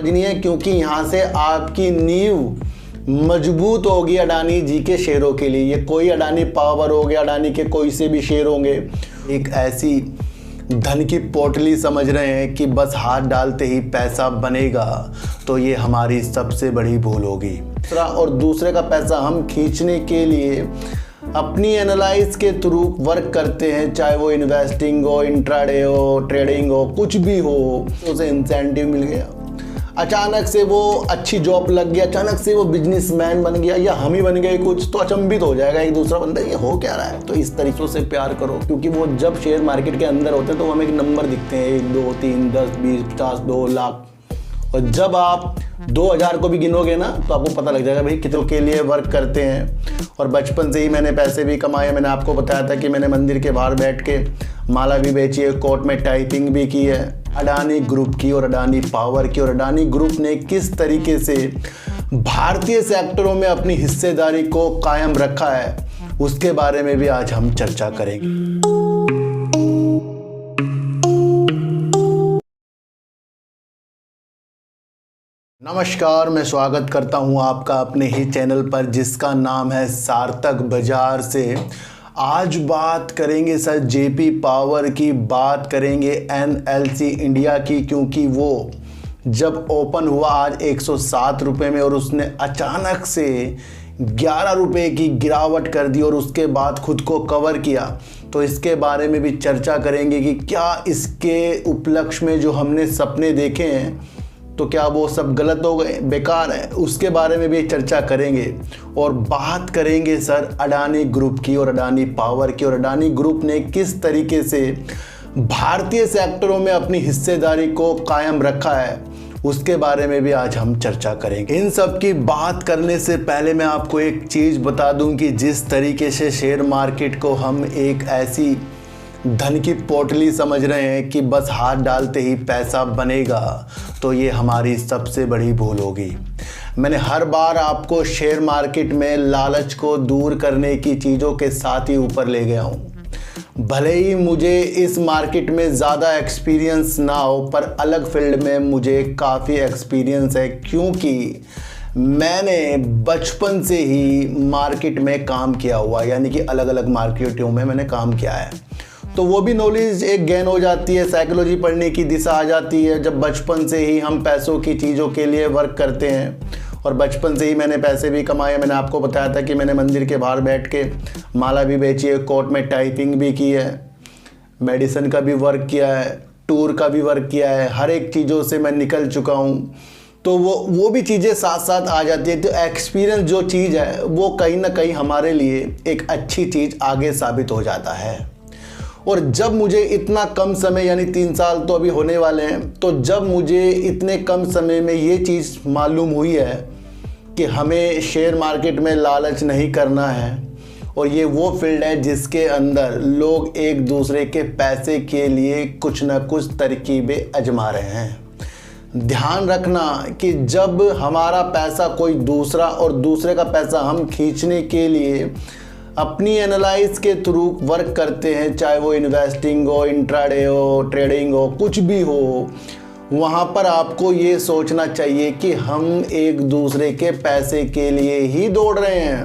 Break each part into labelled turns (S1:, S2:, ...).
S1: समझनी है, क्योंकि यहाँ से आपकी नींव मजबूत होगी अडानी जी के शेयरों के लिए। ये कोई अडानी पावर हो गया, अडानी के कोई से भी शेयर होंगे, एक ऐसी धन की पोटली समझ रहे हैं कि बस हाथ डालते ही पैसा बनेगा, तो ये हमारी सबसे बड़ी भूल होगी। और दूसरे का पैसा हम खींचने के लिए अपनी एनालाइज के थ्रू वर्क करते हैं, चाहे वो इन्वेस्टिंग हो, इंट्राडे हो, ट्रेडिंग हो, कुछ भी हो। उसे इंसेंटिव मिल गया, अचानक से वो अच्छी जॉब लग गया, अचानक से वो बिजनेसमैन बन गया, या हम ही बन गए कुछ, तो अचंभित हो जाएगा एक दूसरा बंदा, ये हो क्या रहा है। तो इस तरीक़ों से प्यार करो, क्योंकि वो जब शेयर मार्केट के अंदर होते हैं तो हमें एक नंबर दिखते हैं, 1 2 3 10 20 50 2 लाख, और जब आप 2000 को भी गिनोगे ना तो आपको पता लग जाएगा भाई कितनों के लिए वर्क करते हैं। और बचपन से ही मैंने पैसे भी कमाए। मैंने आपको बताया था कि मैंने मंदिर के बाहर बैठ के माला भी बेची है, कोर्ट में टाइपिंग भी की है। अडानी ग्रुप की और अडानी पावर की, और अडानी ग्रुप ने किस तरीके से भारतीय सेक्टरों में अपनी हिस्सेदारी को कायम रखा है, उसके बारे में भी आज हम चर्चा करेंगे। नमस्कार, मैं स्वागत करता हूं आपका अपने ही चैनल पर, जिसका नाम है सार्थक बाजार से। आज बात करेंगे सर जेपी पावर की, बात करेंगे एनएलसी इंडिया की, क्योंकि वो जब ओपन हुआ आज 107 रुपये में और उसने अचानक से 11 रुपये की गिरावट कर दी और उसके बाद खुद को कवर किया, तो इसके बारे में भी चर्चा करेंगे कि क्या इसके उपलक्ष्य में जो हमने सपने देखे हैं तो क्या वो सब गलत हो गए, बेकार है, उसके बारे में भी चर्चा करेंगे। और बात करेंगे सर अडानी ग्रुप की और अडानी पावर की, और अडानी ग्रुप ने किस तरीके से भारतीय सेक्टरों में अपनी हिस्सेदारी को कायम रखा है, उसके बारे में भी आज हम चर्चा करेंगे। इन सब की बात करने से पहले मैं आपको एक चीज़ बता दूं कि जिस तरीके से शेयर मार्केट को हम एक ऐसी धन की पोटली समझ रहे हैं कि बस हाथ डालते ही पैसा बनेगा, तो ये हमारी सबसे बड़ी भूल होगी। मैंने हर बार आपको शेयर मार्केट में लालच को दूर करने की चीज़ों के साथ ही ऊपर ले गया हूँ। भले ही मुझे इस मार्केट में ज़्यादा एक्सपीरियंस ना हो, पर अलग फील्ड में मुझे काफ़ी एक्सपीरियंस है, क्योंकि मैंने बचपन से ही मार्केट में काम किया हुआ, यानी कि अलग अलग मार्केटों में मैंने काम किया है। तो वो भी नॉलेज एक गेन हो जाती है, साइकोलॉजी पढ़ने की दिशा आ जाती है जब बचपन से ही हम पैसों की चीज़ों के लिए वर्क करते हैं। और बचपन से ही मैंने पैसे भी कमाए। मैंने आपको बताया था कि मैंने मंदिर के बाहर बैठ के माला भी बेची है, कोर्ट में टाइपिंग भी की है, मेडिसिन का भी वर्क किया है, टूर का भी वर्क किया है, हर एक चीज़ों से मैं निकल चुका हूँ। तो वो भी चीज़ें साथ साथ आ जाती है। तो एक्सपीरियंस जो चीज़ है वो कहीं ना कहीं हमारे लिए एक अच्छी चीज़ आगे साबित हो जाता है। और जब मुझे इतना कम समय, यानी 3 साल तो अभी होने वाले हैं, तो जब मुझे इतने कम समय में ये चीज़ मालूम हुई है कि हमें शेयर मार्केट में लालच नहीं करना है, और ये वो फील्ड है जिसके अंदर लोग एक दूसरे के पैसे के लिए कुछ ना कुछ तरकीबें आजमा रहे हैं। ध्यान रखना कि जब हमारा पैसा कोई दूसरा और दूसरे का पैसा हम खींचने के लिए अपनी एनालाइज के थ्रू वर्क करते हैं, चाहे वो इन्वेस्टिंग हो, इंट्राडे हो, ट्रेडिंग हो, कुछ भी हो, वहाँ पर आपको ये सोचना चाहिए कि हम एक दूसरे के पैसे के लिए ही दौड़ रहे हैं।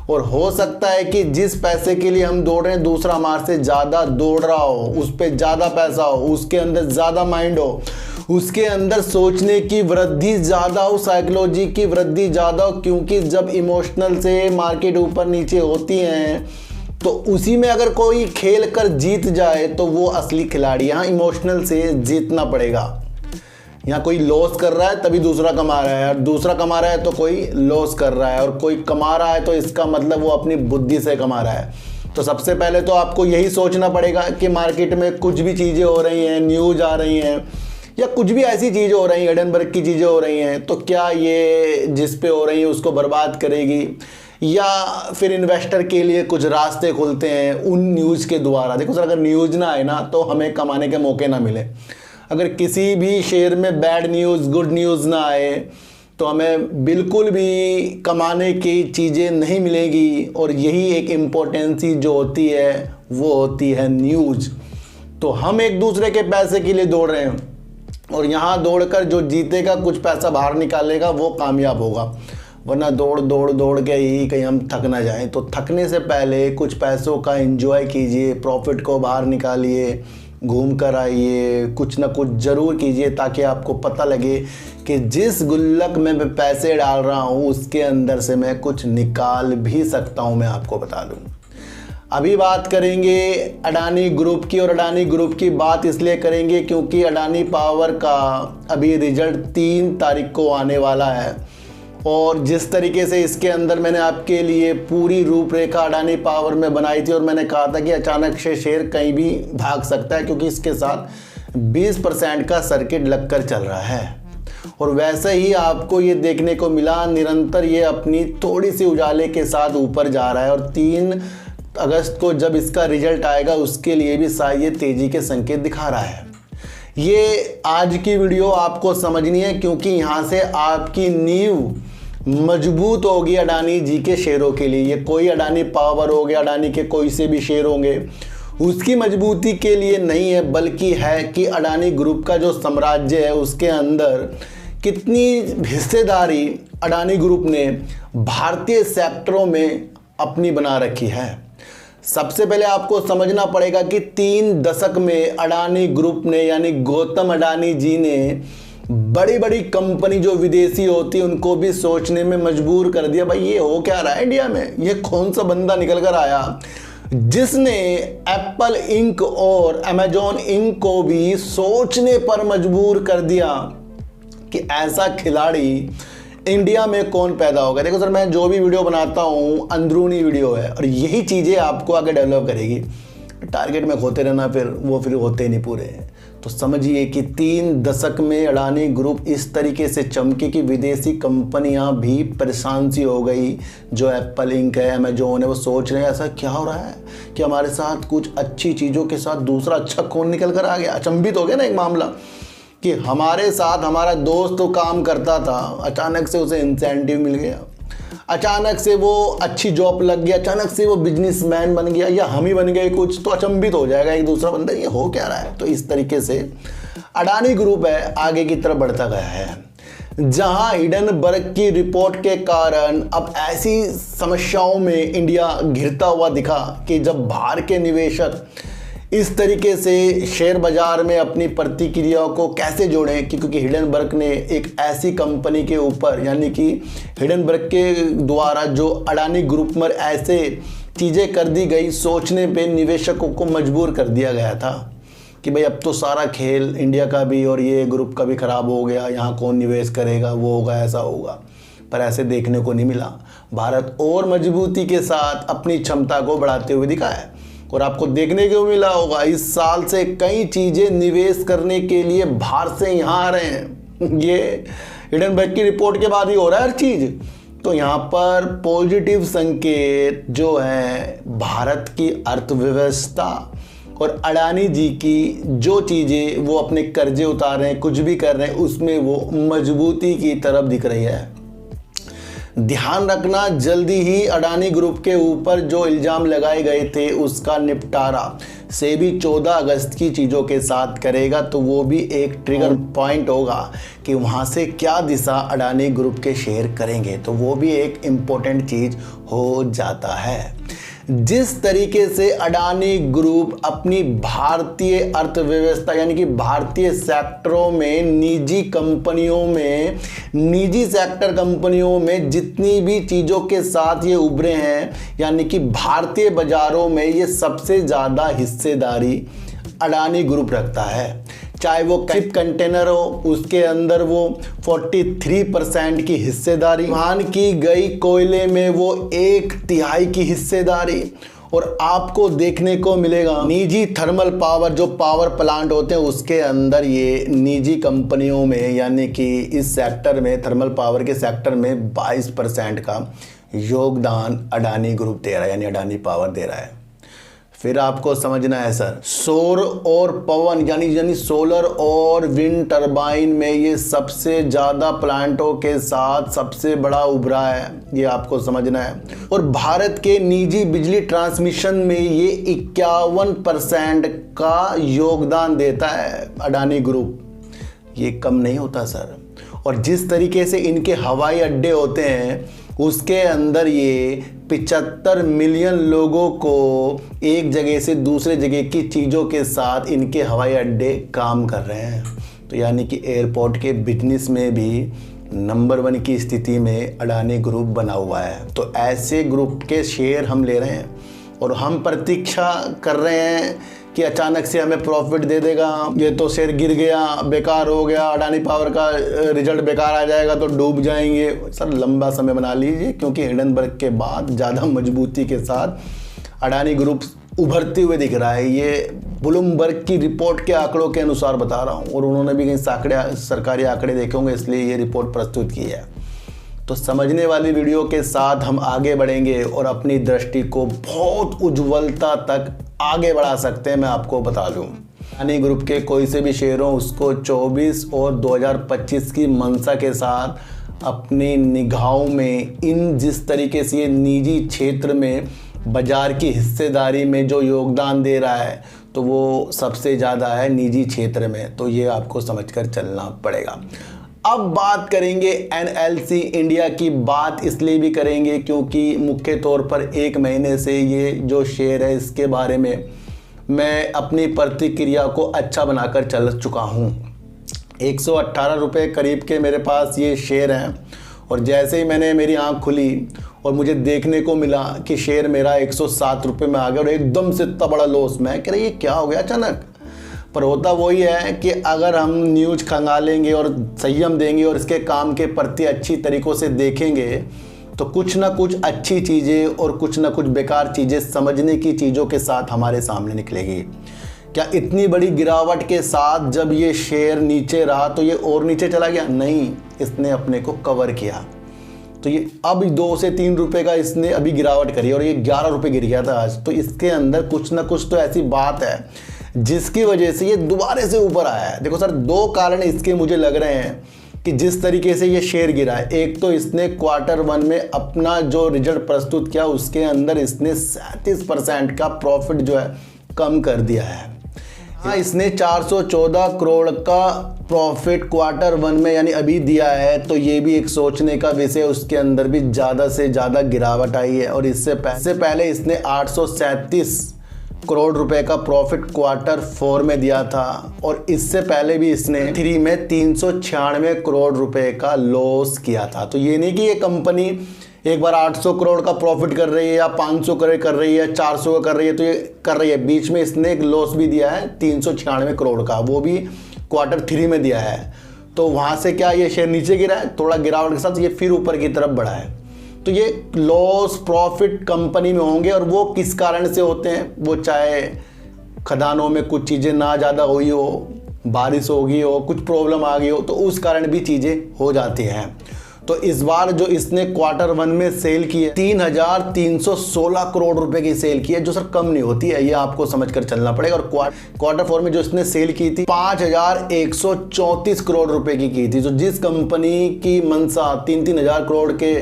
S1: और हो सकता है कि जिस पैसे के लिए हम दौड़ रहे हैं दूसरा हमारे से ज़्यादा दौड़ रहा हो, उस पर ज़्यादा पैसा हो, उसके अंदर ज़्यादा माइंड हो, उसके अंदर सोचने की वृद्धि ज़्यादा हो, साइकोलॉजी की वृद्धि ज़्यादा हो। क्योंकि जब इमोशनल से मार्केट ऊपर नीचे होती हैं तो उसी में अगर कोई खेल कर जीत जाए तो वो असली खिलाड़ी। यहाँ इमोशनल से जीतना पड़ेगा। यहाँ कोई लॉस कर रहा है तभी दूसरा कमा रहा है, और दूसरा कमा रहा है तो कोई लॉस कर रहा है, और कोई कमा रहा है तो इसका मतलब वो अपनी बुद्धि से कमा रहा है। तो सबसे पहले तो आपको यही सोचना पड़ेगा कि मार्केट में कुछ भी चीज़ें हो रही हैं, न्यूज़ आ रही हैं, या कुछ भी ऐसी चीज़ें हो रही हैं, एडनबर्ग की चीज़ें हो रही हैं, तो क्या ये जिस पे हो रही है उसको बर्बाद करेगी, या फिर इन्वेस्टर के लिए कुछ रास्ते खुलते हैं उन न्यूज़ के द्वारा। देखो सर, अगर न्यूज़ ना आए ना तो हमें कमाने के मौके ना मिले। अगर किसी भी शेयर में बैड न्यूज़, गुड न्यूज़ ना आए तो हमें बिल्कुल भी कमाने की चीज़ें नहीं मिलेगी। और यही एक इम्पोर्टेंसी जो होती है वो होती है न्यूज़। तो हम एक दूसरे के पैसे के लिए दौड़ रहे हैं, और यहाँ दौड़कर जो जीतेगा, कुछ पैसा बाहर निकालेगा, वो कामयाब होगा। वरना दौड़ दौड़ दौड़ के ही कहीं हम थक ना जाएं। तो थकने से पहले कुछ पैसों का एंजॉय कीजिए, प्रॉफिट को बाहर निकालिए, घूम कर आइए, कुछ ना कुछ ज़रूर कीजिए, ताकि आपको पता लगे कि जिस गुल्लक में मैं पैसे डाल रहा हूँ उसके अंदर से मैं कुछ निकाल भी सकता हूँ। मैं आपको बता दूँ। अभी बात करेंगे अडानी ग्रुप की, और अडानी ग्रुप की बात इसलिए करेंगे क्योंकि अडानी पावर का अभी रिजल्ट 3 तारीख को आने वाला है। और जिस तरीके से इसके अंदर मैंने आपके लिए पूरी रूपरेखा अडानी पावर में बनाई थी, और मैंने कहा था कि अचानक से शेयर कहीं भी भाग सकता है क्योंकि इसके साथ 20% का सर्किट लगकर चल रहा है। और वैसे ही आपको ये देखने को मिला, निरंतर ये अपनी थोड़ी सी उजाले के साथ ऊपर जा रहा है। और 3 अगस्त को जब इसका रिजल्ट आएगा उसके लिए भी शायद ये तेज़ी के संकेत दिखा रहा है। ये आज की वीडियो आपको समझनी है क्योंकि यहाँ से आपकी नींव मजबूत होगी अडानी जी के शेयरों के लिए। ये कोई अडानी पावर हो गया, अडानी के कोई से भी शेयर होंगे, उसकी मजबूती के लिए नहीं है, बल्कि है कि अडानी ग्रुप का जो साम्राज्य है उसके अंदर कितनी हिस्सेदारी अडानी ग्रुप ने भारतीय सेक्टरों में अपनी बना रखी है। सबसे पहले आपको समझना पड़ेगा कि 3 दशक में अडानी ग्रुप ने, यानी गौतम अडानी जी ने बड़ी बड़ी कंपनी जो विदेशी होती उनको भी सोचने में मजबूर कर दिया, भाई ये हो क्या रहा है इंडिया में, ये कौन सा बंदा निकल कर आया जिसने एप्पल इंक और अमेजॉन इंक को भी सोचने पर मजबूर कर दिया कि ऐसा खिलाड़ी इंडिया में कौन पैदा होगा। देखो सर, मैं जो भी वीडियो बनाता हूँ अंदरूनी वीडियो है, और यही चीज़ें आपको आगे डेवलप करेगी। टारगेट में खोते रहना फिर होते नहीं पूरे। तो समझिए कि 3 दशक में अडानी ग्रुप इस तरीके से चमके कि विदेशी कंपनियां भी परेशान सी हो गई। जो एप्पल इंक है, अमेजोन है, वो सोच रहे हैं ऐसा क्या हो रहा है कि हमारे साथ कुछ अच्छी चीज़ों के साथ दूसरा अच्छा कौन निकल कर आ गया। अचंभित हो गया ना एक मामला कि हमारे साथ हमारा दोस्त तो काम करता था, अचानक से उसे इंसेंटिव मिल गया, अचानक से वो अच्छी जॉब लग गया, अचानक से वो बिजनेसमैन बन गया, या हम ही बन गए कुछ, तो अचंभित हो जाएगा एक दूसरा बंदा, ये हो क्या रहा है। तो इस तरीके से अडानी ग्रुप है आगे की तरफ बढ़ता गया है, जहां हिडनबर्ग की रिपोर्ट के कारण अब ऐसी समस्याओं में इंडिया घिरता हुआ दिखा कि जब बाहर के निवेशक इस तरीके से शेयर बाजार में अपनी प्रतिक्रियाओं को कैसे जोड़ें, क्योंकि हिडनबर्ग ने एक ऐसी कंपनी के ऊपर, यानी कि हिडनबर्ग के द्वारा जो अडानी ग्रुप में ऐसे चीज़ें कर दी गई, सोचने पे निवेशकों को मजबूर कर दिया गया था कि भाई अब तो सारा खेल इंडिया का भी और ये ग्रुप का भी ख़राब हो गया, यहाँ कौन निवेश करेगा, वो होगा, ऐसा होगा। पर ऐसे देखने को नहीं मिला। भारत और मजबूती के साथ अपनी क्षमता को बढ़ाते हुए दिखा है। और आपको देखने को मिला होगा इस साल से कई चीज़ें निवेश करने के लिए बाहर से यहाँ आ रहे हैं। ये हिडनबर्ग की रिपोर्ट के बाद ही हो रहा है हर चीज़। तो यहाँ पर पॉजिटिव संकेत जो है भारत की अर्थव्यवस्था और अडानी जी की जो चीज़ें वो अपने कर्जे उतार रहे हैं, कुछ भी कर रहे हैं, उसमें वो मजबूती की तरफ दिख रही है। ध्यान रखना, जल्दी ही अडानी ग्रुप के ऊपर जो इल्ज़ाम लगाए गए थे उसका निपटारा सेबी 14 अगस्त की चीज़ों के साथ करेगा। तो वो भी एक ट्रिगर पॉइंट होगा कि वहाँ से क्या दिशा अडानी ग्रुप के शेयर करेंगे। तो वो भी एक इम्पोर्टेंट चीज़ हो जाता है। जिस तरीके से अडानी ग्रुप अपनी भारतीय अर्थव्यवस्था, यानी कि भारतीय सेक्टरों में, निजी कंपनियों में, निजी सेक्टर कंपनियों में जितनी भी चीज़ों के साथ ये उभरे हैं, यानी कि भारतीय बाजारों में ये सबसे ज़्यादा हिस्सेदारी अडानी ग्रुप रखता है। चाहे वो शिप कंटेनर हो, उसके अंदर वो 43% की हिस्सेदारी, धान की गई कोयले में वो 1/3 की हिस्सेदारी। और आपको देखने को मिलेगा निजी थर्मल पावर, जो पावर प्लांट होते हैं उसके अंदर ये निजी कंपनियों में, यानी कि इस सेक्टर में, थर्मल पावर के सेक्टर में 22% का योगदान अडानी ग्रुप दे रहा है, यानी अडानी पावर दे रहा है। फिर आपको समझना है सर, सौर और पवन यानी सोलर और विंड टरबाइन में ये सबसे ज़्यादा प्लांटों के साथ सबसे बड़ा उभरा है, ये आपको समझना है। और भारत के निजी बिजली ट्रांसमिशन में ये 51% का योगदान देता है अडानी ग्रुप। ये कम नहीं होता सर। और जिस तरीके से इनके हवाई अड्डे होते हैं उसके अंदर ये 75 मिलियन लोगों को एक जगह से दूसरे जगह की चीज़ों के साथ इनके हवाई अड्डे काम कर रहे हैं। तो यानी कि एयरपोर्ट के बिजनेस में भी नंबर 1 की स्थिति में अडानी ग्रुप बना हुआ है। तो ऐसे ग्रुप के शेयर हम ले रहे हैं और हम प्रतीक्षा कर रहे हैं कि अचानक से हमें प्रॉफिट दे देगा, ये तो शेयर गिर गया, बेकार हो गया, अडानी पावर का रिजल्ट बेकार आ जाएगा तो डूब जाएंगे। सर लंबा समय बना लीजिए, क्योंकि हिंडनबर्ग के बाद ज़्यादा मजबूती के साथ अडानी ग्रुप उभरते हुए दिख रहा है। ये ब्लूमबर्ग की रिपोर्ट के आंकड़ों के अनुसार बता रहा हूँ, और उन्होंने भी कहीं सरकारी आंकड़े देखे होंगे, इसलिए ये रिपोर्ट प्रस्तुत की है। तो समझने वाली वीडियो के साथ हम आगे बढ़ेंगे और अपनी दृष्टि को बहुत उज्ज्वलता तक आगे बढ़ा सकते हैं। मैं आपको बता दूं, अडानी ग्रुप के कोई से भी शेयर हो उसको 24 और 2025 की मंशा के साथ अपनी निगाहों में इन जिस तरीके से ये निजी क्षेत्र में बाजार की हिस्सेदारी में जो योगदान दे रहा है तो वो सबसे ज़्यादा है निजी क्षेत्र में। तो ये आपको समझकर चलना पड़ेगा। अब बात करेंगे एनएलसी इंडिया की। बात इसलिए भी करेंगे क्योंकि मुख्य तौर पर 1 महीने से ये जो शेयर है इसके बारे में मैं अपनी प्रतिक्रिया को अच्छा बनाकर चल चुका हूँ। 118 रुपये करीब के मेरे पास ये शेयर हैं, और जैसे ही मैंने मेरी आंख खुली और मुझे देखने को मिला कि शेयर मेरा 107 रुपये में आ गया और एकदम से इतना बड़ा लॉस, मैं कह रही ये क्या हो गया अचानक। पर होता वही है कि अगर हम न्यूज़ खंगालेंगे और संयम देंगे और इसके काम के प्रति अच्छी तरीक़ों से देखेंगे तो कुछ ना कुछ अच्छी चीज़ें और कुछ ना कुछ बेकार चीज़ें समझने की चीज़ों के साथ हमारे सामने निकलेगी। क्या इतनी बड़ी गिरावट के साथ जब ये शेयर नीचे रहा तो ये और नीचे चला गया? नहीं, इसने अपने को कवर किया। तो ये अब 2 से 3 रुपए का इसने अभी गिरावट करी और ये 11 रुपये गिर गया था आज। तो इसके अंदर कुछ ना कुछ तो ऐसी बात है जिसकी वजह से ये दोबारा से ऊपर आया है। देखो सर, 2 कारण इसके मुझे लग रहे हैं कि जिस तरीके से ये शेयर गिरा है। एक तो इसने Q1 में अपना जो रिजल्ट प्रस्तुत किया उसके अंदर इसने 37% का प्रॉफिट जो है कम कर दिया है। हाँ, इसने 414 करोड़ का प्रॉफिट Q1 में यानी अभी दिया है। तो ये भी एक सोचने का विषय, उसके अंदर भी ज़्यादा से ज़्यादा गिरावट आई है। और इससे पहले इसने 837 करोड़ रुपए का प्रॉफिट Q4 में दिया था, और इससे पहले भी इसने 3 में 396 करोड़ रुपए का लॉस किया था। तो ये नहीं कि ये कंपनी एक बार 800 करोड़ का प्रॉफिट कर रही है या 500 करोड़ कर रही है, 400 का कर रही है, तो ये कर रही है। बीच में इसने एक लॉस भी दिया है 396 करोड़ का, वो भी Q3 में दिया है। तो वहाँ से क्या ये शेयर नीचे गिरा है, थोड़ा गिरावट के साथ ये फिर ऊपर की तरफ बढ़ा है। तो ये लॉस प्रॉफिट कंपनी में होंगे, और वो किस कारण से होते हैं, वो चाहे खदानों में कुछ चीज़ें ना ज़्यादा हुई हो, बारिश हो गई हो, कुछ प्रॉब्लम आ गई हो, तो उस कारण भी चीज़ें हो जाती हैं। तो इस बार जो इसने Q1 में सेल की है 3,316 करोड़ रुपए की सेल की है, जो सर कम नहीं होती है, ये आपको समझकर चलना पड़ेगा। और Q4 में जो इसने सेल की थी 5,134 करोड़ रुपए की थी। तो जिस कंपनी की मंशा 3-3 हज़ार करोड़ के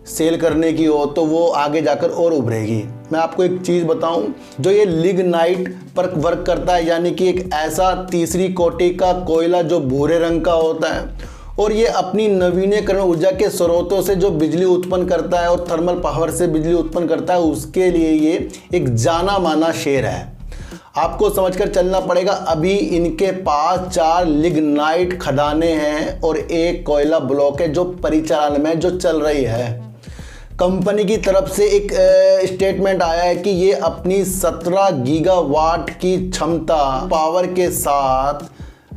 S1: सेल करने की हो तो वो आगे जाकर और उभरेगी। मैं आपको एक चीज़ बताऊं, जो ये लिग्नाइट पर वर्क करता है, यानी कि एक ऐसा तीसरी कोटि का कोयला जो भूरे रंग का होता है, और ये अपनी नवीनीकरण ऊर्जा के स्रोतों से जो बिजली उत्पन्न करता है और थर्मल पावर से बिजली उत्पन्न करता है, उसके लिए ये एक जाना माना शेयर है। आपको समझकर चलना पड़ेगा। अभी इनके पास 4 लिग्नाइट खदानें हैं और 1 कोयला ब्लॉक है जो परिचालन में जो चल रही है। कंपनी की तरफ से एक स्टेटमेंट आया है कि ये अपनी 17 गीगावाट की क्षमता पावर के साथ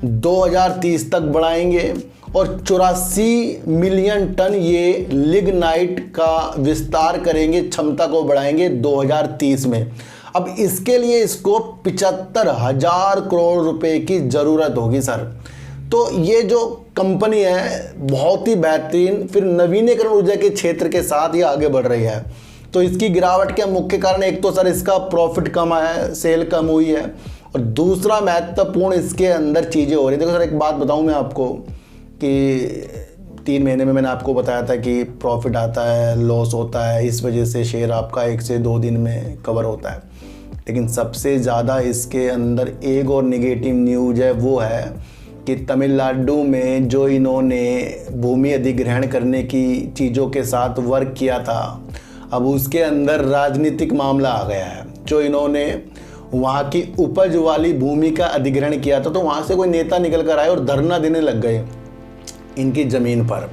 S1: 2030 तक बढ़ाएंगे, और 84 मिलियन टन ये लिग्नाइट का विस्तार करेंगे, क्षमता को बढ़ाएंगे 2030 में। अब इसके लिए इसको 75,000 करोड़ रुपए की ज़रूरत होगी सर। तो ये जो कंपनी है बहुत ही बेहतरीन, फिर नवीनीकरण ऊर्जा के क्षेत्र के साथ ये आगे बढ़ रही है। तो इसकी गिरावट के मुख्य कारण एक तो सर इसका प्रॉफिट कम आया है, सेल कम हुई है, और दूसरा महत्वपूर्ण इसके अंदर चीज़ें हो रही हैं। देखो सर, एक बात बताऊं मैं आपको कि 3 महीने में मैंने आपको बताया था कि प्रॉफिट आता है, लॉस होता है, इस वजह से शेयर आपका 1 से 2 दिन में कवर होता है। लेकिन सबसे ज़्यादा इसके अंदर एक और नेगेटिव न्यूज़ है, वो है कि तमिलनाडु में जो इन्होंने भूमि अधिग्रहण करने की चीज़ों के साथ वर्क किया था, अब उसके अंदर राजनीतिक मामला आ गया है। जो इन्होंने वहाँ की उपज वाली भूमि का अधिग्रहण किया था, तो वहाँ से कोई नेता निकल कर आए और धरना देने लग गए इनकी ज़मीन पर।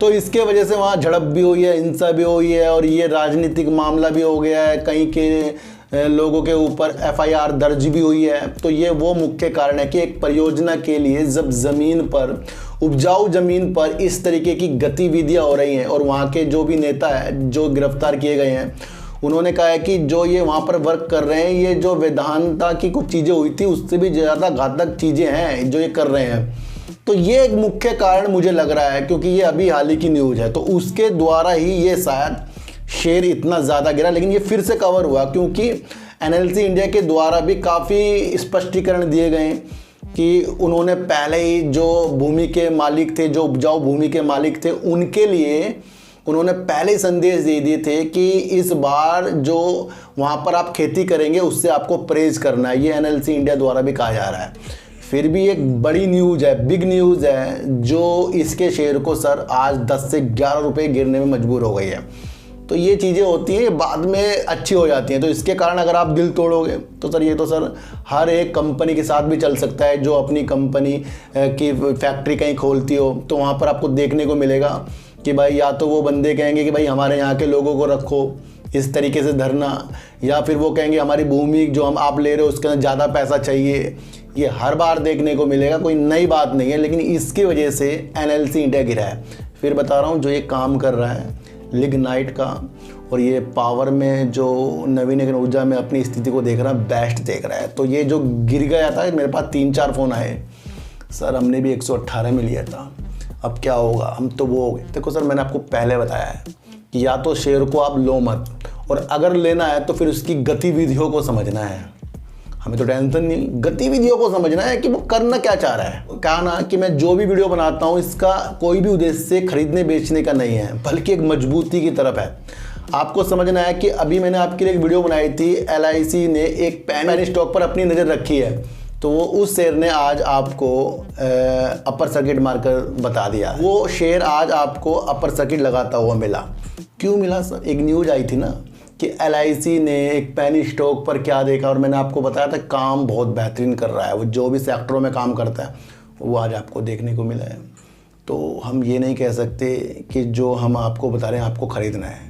S1: तो इसके वजह से वहाँ झड़प भी हुई है, हिंसा भी हुई है और ये राजनीतिक मामला भी हो गया है। कहीं के लोगों के ऊपर एफआईआर दर्ज भी हुई है। तो ये वो मुख्य कारण है कि एक परियोजना के लिए जब ज़मीन पर, उपजाऊ ज़मीन पर इस तरीके की गतिविधियाँ हो रही हैं और वहाँ के जो भी नेता है जो गिरफ्तार किए गए हैं, उन्होंने कहा है कि जो ये वहाँ पर वर्क कर रहे हैं, ये जो वैधानता की कुछ चीज़ें हुई थी उससे भी ज़्यादा घातक चीज़ें हैं जो ये कर रहे हैं। तो ये एक मुख्य कारण मुझे लग रहा है, क्योंकि ये अभी हाल ही की न्यूज़ है, तो उसके द्वारा ही ये शायद शेयर इतना ज़्यादा गिरा। लेकिन ये फिर से कवर हुआ क्योंकि एनएलसी इंडिया के द्वारा भी काफ़ी स्पष्टीकरण दिए गए कि उन्होंने पहले ही जो भूमि के मालिक थे, जो उपजाऊ भूमि के मालिक थे, उनके लिए उन्होंने पहले संदेश दे दिए थे कि इस बार जो वहाँ पर आप खेती करेंगे उससे आपको परहेज करना है। ये एनएलसी इंडिया द्वारा भी कहा जा रहा है। फिर भी एक बड़ी न्यूज़ है, बिग न्यूज़ है, जो इसके शेयर को सर आज 10 से 11 रुपये गिरने में मजबूर हो गई है। तो ये चीज़ें होती हैं, बाद में अच्छी हो जाती हैं। तो इसके कारण अगर आप दिल तोड़ोगे तो सर ये तो सर हर एक कंपनी के साथ भी चल सकता है। जो अपनी कंपनी की फैक्ट्री कहीं खोलती हो तो वहाँ पर आपको देखने को मिलेगा कि भाई या तो वो बंदे कहेंगे कि भाई हमारे यहाँ के लोगों को रखो इस तरीके से धरना, या फिर वो कहेंगे हमारी भूमि जो आप ले रहे हो उसके अंदर ज़्यादा पैसा चाहिए। ये हर बार देखने को मिलेगा, कोई नई बात नहीं है। लेकिन इसकी वजह से एनएलसी इंडिया गिरा है। फिर बता रहा हूँ, जो ये काम कर रहा है लिग्नाइट का, और ये पावर में जो नवीनीकरण ऊर्जा में अपनी स्थिति को देख रहा है, बेस्ट देख रहा है। तो ये जो गिर गया था, मेरे पास 3-4 फ़ोन आए, सर हमने भी 118 में लिया था, अब क्या होगा, हम तो वो हो गए। देखो सर, मैंने आपको पहले बताया है कि या तो शेयर को आप लो मत, और अगर लेना है तो फिर उसकी गतिविधियों को समझना है। हमें तो टेंशन नहीं, गतिविधियों को समझना है कि वो करना क्या चाह रहा है। कहा ना कि मैं जो भी वीडियो बनाता हूँ इसका कोई भी उद्देश्य खरीदने बेचने का नहीं है, बल्कि एक मजबूती की तरफ है। आपको समझना है कि अभी मैंने आपके लिए एक वीडियो बनाई थी, एलआईसी ने एक पेनी स्टॉक पर अपनी नज़र रखी है, तो वो उस शेयर ने आज आपको अपर सर्किट मारकर बता दिया। वो शेयर आज आपको अपर सर्किट लगाता हुआ मिला। क्यों मिला सर? एक न्यूज़ आई थी ना कि एलआईसी ने एक पेनी स्टॉक पर क्या देखा, और मैंने आपको बताया था काम बहुत बेहतरीन कर रहा है, वो जो भी सेक्टरों में काम करता है वो आज आपको देखने को मिला है। तो हम ये नहीं कह सकते कि जो हम आपको बता रहे हैं आपको ख़रीदना है,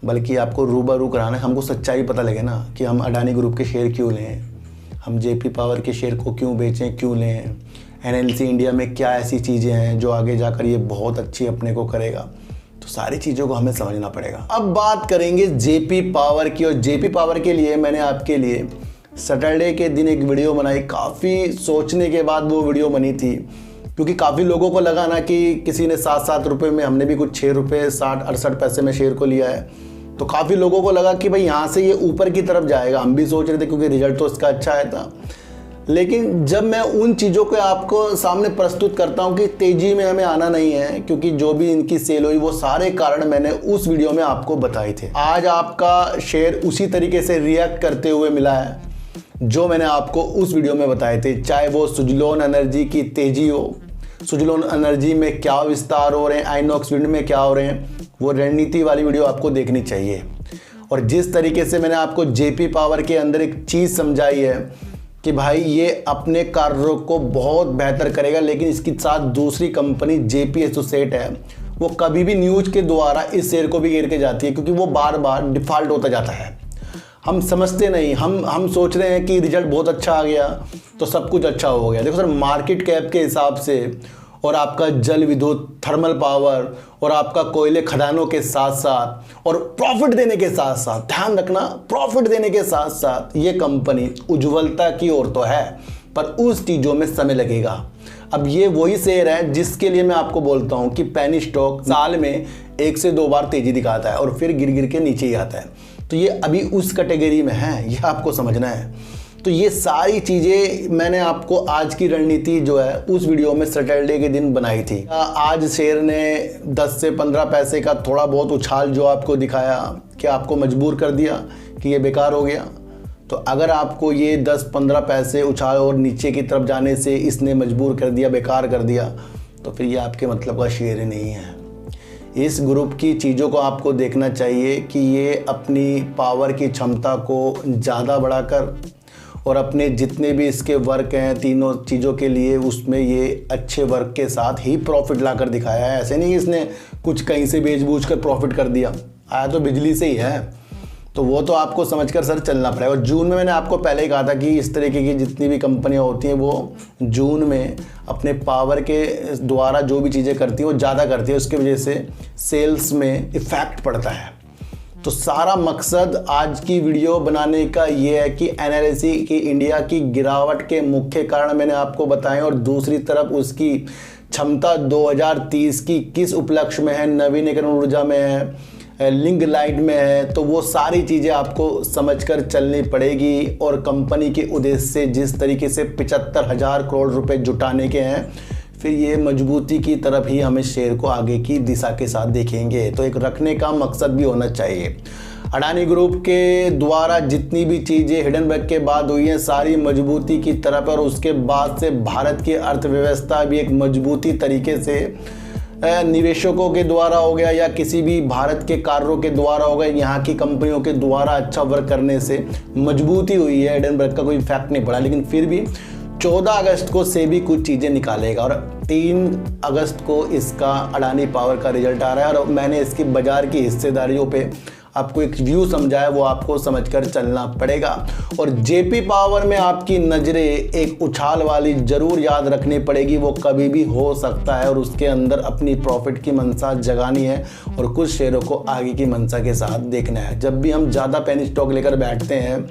S1: बल्कि आपको रूबरू कराना है। हमको सच्चाई पता लगे ना कि हम अडानी ग्रुप के शेयर क्यों लें, हम जेपी पावर के शेयर को क्यों बेचें, क्यों लें, एनएलसी इंडिया में क्या ऐसी चीज़ें हैं जो आगे जाकर ये बहुत अच्छी अपने को करेगा। तो सारी चीज़ों को हमें समझना पड़ेगा। अब बात करेंगे जेपी पावर की, और जेपी पावर के लिए मैंने आपके लिए सैटरडे के दिन एक वीडियो बनाई। काफ़ी सोचने के बाद वो वीडियो बनी थी, क्योंकि काफ़ी लोगों को लगा ना कि किसी ने 7-7 रुपये में, हमने भी कुछ 6 रुपये 60-68 पैसे में शेयर को लिया है, तो काफ़ी लोगों को लगा कि भाई यहाँ से ये ऊपर की तरफ जाएगा। हम भी सोच रहे थे क्योंकि रिजल्ट तो इसका अच्छा आया था। लेकिन जब मैं उन चीज़ों को आपको सामने प्रस्तुत करता हूं कि तेज़ी में हमें आना नहीं है, क्योंकि जो भी इनकी सेल हुई वो सारे कारण मैंने उस वीडियो में आपको बताए थे। आज आपका शेयर उसी तरीके से रिएक्ट करते हुए मिला है जो मैंने आपको उस वीडियो में बताए थे। चाहे वो सुजलोन एनर्जी की तेज़ी हो, सुजलोन एनर्जी में क्या विस्तार हो रहे हैं, आइनॉक्स विंड में क्या हो रहे हैं, वो रणनीति वाली वीडियो आपको देखनी चाहिए। और जिस तरीके से मैंने आपको जेपी पावर के अंदर एक चीज़ समझाई है कि भाई ये अपने कार्यों को बहुत बेहतर करेगा, लेकिन इसके साथ दूसरी कंपनी जेपी एसोसिएट है, वो कभी भी न्यूज़ के द्वारा इस शेयर को भी गिर के जाती है, क्योंकि वो बार बार डिफ़ॉल्ट होता जाता है। हम समझते नहीं, हम सोच रहे हैं कि रिजल्ट बहुत अच्छा आ गया तो सब कुछ अच्छा हो गया। देखो सर, मार्केट कैप के हिसाब से और आपका जल विद्युत थर्मल पावर और आपका कोयले खदानों के साथ साथ और प्रॉफिट देने के साथ साथ, ध्यान रखना, प्रॉफिट देने के साथ साथ ये कंपनी उज्ज्वलता की ओर तो है, पर उस चीज़ों में समय लगेगा। अब ये वही शेयर है जिसके लिए मैं आपको बोलता हूँ कि पेनी स्टॉक साल में 1 से 2 बार तेज़ी दिखाता है और फिर गिर गिर के नीचे ही आता है। तो ये अभी उस कैटेगरी में है, ये आपको समझना है। तो ये सारी चीज़ें मैंने आपको आज की रणनीति जो है उस वीडियो में सैटरडे के दिन बनाई थी। आज शेयर ने 10 से 15 पैसे का थोड़ा बहुत उछाल जो आपको दिखाया, क्या आपको मजबूर कर दिया कि ये बेकार हो गया? तो अगर आपको ये 10-15 पैसे उछाल और नीचे की तरफ जाने से इसने मजबूर कर दिया, बेकार कर दिया, तो फिर ये आपके मतलब का शेयर ही नहीं है। इस ग्रुप की चीज़ों को आपको देखना चाहिए कि ये अपनी पावर की क्षमता को ज़्यादा बढ़ाकर और अपने जितने भी इसके वर्क हैं तीनों चीज़ों के लिए, उसमें ये अच्छे वर्क के साथ ही प्रॉफिट ला कर दिखाया है। ऐसे नहीं इसने कुछ कहीं से बेच बूझ कर प्रॉफिट कर दिया, आया तो बिजली से ही है। तो वो तो आपको समझकर सर चलना पड़ेगा। और जून में मैंने आपको पहले ही कहा था कि इस तरीके की जितनी भी कंपनियां होती हैं वो जून में अपने पावर के द्वारा जो भी चीज़ें करती हैं वो ज़्यादा करती है, उसकी वजह से सेल्स में इफ़ेक्ट पड़ता है। तो सारा मकसद आज की वीडियो बनाने का ये है कि एनएलसी की इंडिया की गिरावट के मुख्य कारण मैंने आपको बताए, और दूसरी तरफ उसकी क्षमता 2030 की किस उपलक्ष्य में है, नवीनीकरण ऊर्जा में है, लिंक लाइट में है, तो वो सारी चीज़ें आपको समझकर चलनी पड़ेगी। और कंपनी के उद्देश्य से जिस तरीके से 75,000 करोड़ रुपए जुटाने के हैं, फिर ये मजबूती की तरफ ही हमें शेयर को आगे की दिशा के साथ देखेंगे। तो एक रखने का मकसद भी होना चाहिए। अडानी ग्रुप के द्वारा जितनी भी चीज़ें हिडनबर्ग के बाद हुई हैं सारी मजबूती की तरफ, और उसके बाद से भारत की अर्थव्यवस्था भी एक मजबूती तरीके से निवेशकों के द्वारा हो गया या किसी भी भारत के कार्यों के द्वारा हो गया, यहाँ की कंपनियों के द्वारा अच्छा वर्क करने से मजबूती हुई है। हिडनबर्ग का कोई इफेक्ट नहीं पड़ा, लेकिन फिर भी 14 अगस्त को से भी कुछ चीज़ें निकालेगा और 3 अगस्त को इसका अडानी पावर का रिजल्ट आ रहा है। और मैंने इसकी बाजार की हिस्सेदारियों पे आपको एक व्यू समझाया, वो आपको समझकर चलना पड़ेगा। और जेपी पावर में आपकी नज़रें एक उछाल वाली ज़रूर याद रखनी पड़ेगी, वो कभी भी हो सकता है, और उसके अंदर अपनी प्रॉफिट की मंशा जगानी है और कुछ शेयरों को आगे की मंशा के साथ देखना है। जब भी हम ज़्यादा पेनी स्टॉक लेकर बैठते हैं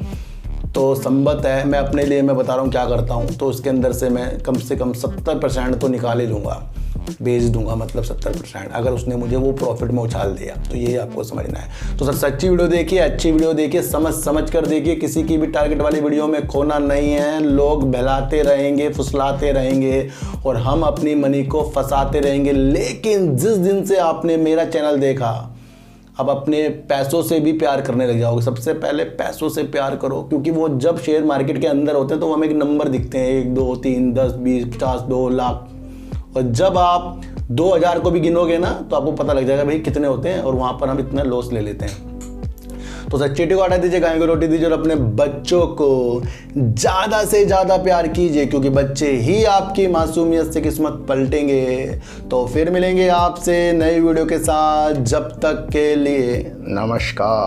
S1: तो संभवत है, मैं अपने लिए मैं बता रहा हूँ क्या करता हूँ, तो उसके अंदर से मैं कम से कम 70% तो निकाल ही लूँगा, बेच दूंगा, मतलब 70%, अगर उसने मुझे वो प्रॉफिट में उछाल दिया। तो ये आपको समझना है। तो सर सच्ची वीडियो देखिए, अच्छी वीडियो देखिए, समझ कर देखिए, किसी की भी टारगेट वाली वीडियो में खोना नहीं है। लोग बहलाते रहेंगे, फुसलाते रहेंगे और हम अपनी मनी को फंसाते रहेंगे। लेकिन जिस दिन से आपने मेरा चैनल देखा, अब अपने पैसों से भी प्यार करने लग जाओगे। सबसे पहले पैसों से प्यार करो, क्योंकि वो जब शेयर मार्केट के अंदर होते हैं तो हमें एक नंबर दिखते हैं, 1 2 3 10 20 50 2 लाख, और जब आप 2000 को भी गिनोगे ना तो आपको पता लग जाएगा भाई कितने होते हैं, और वहाँ पर हम इतना लॉस ले लेते हैं। तो सर चीटी को हटा दीजिए, गाय को रोटी दीजिए और अपने बच्चों को ज़्यादा से ज़्यादा प्यार कीजिए, क्योंकि बच्चे ही आपकी मासूमियत से किस्मत पलटेंगे। तो फिर मिलेंगे आपसे नई वीडियो के साथ, जब तक के लिए नमस्कार।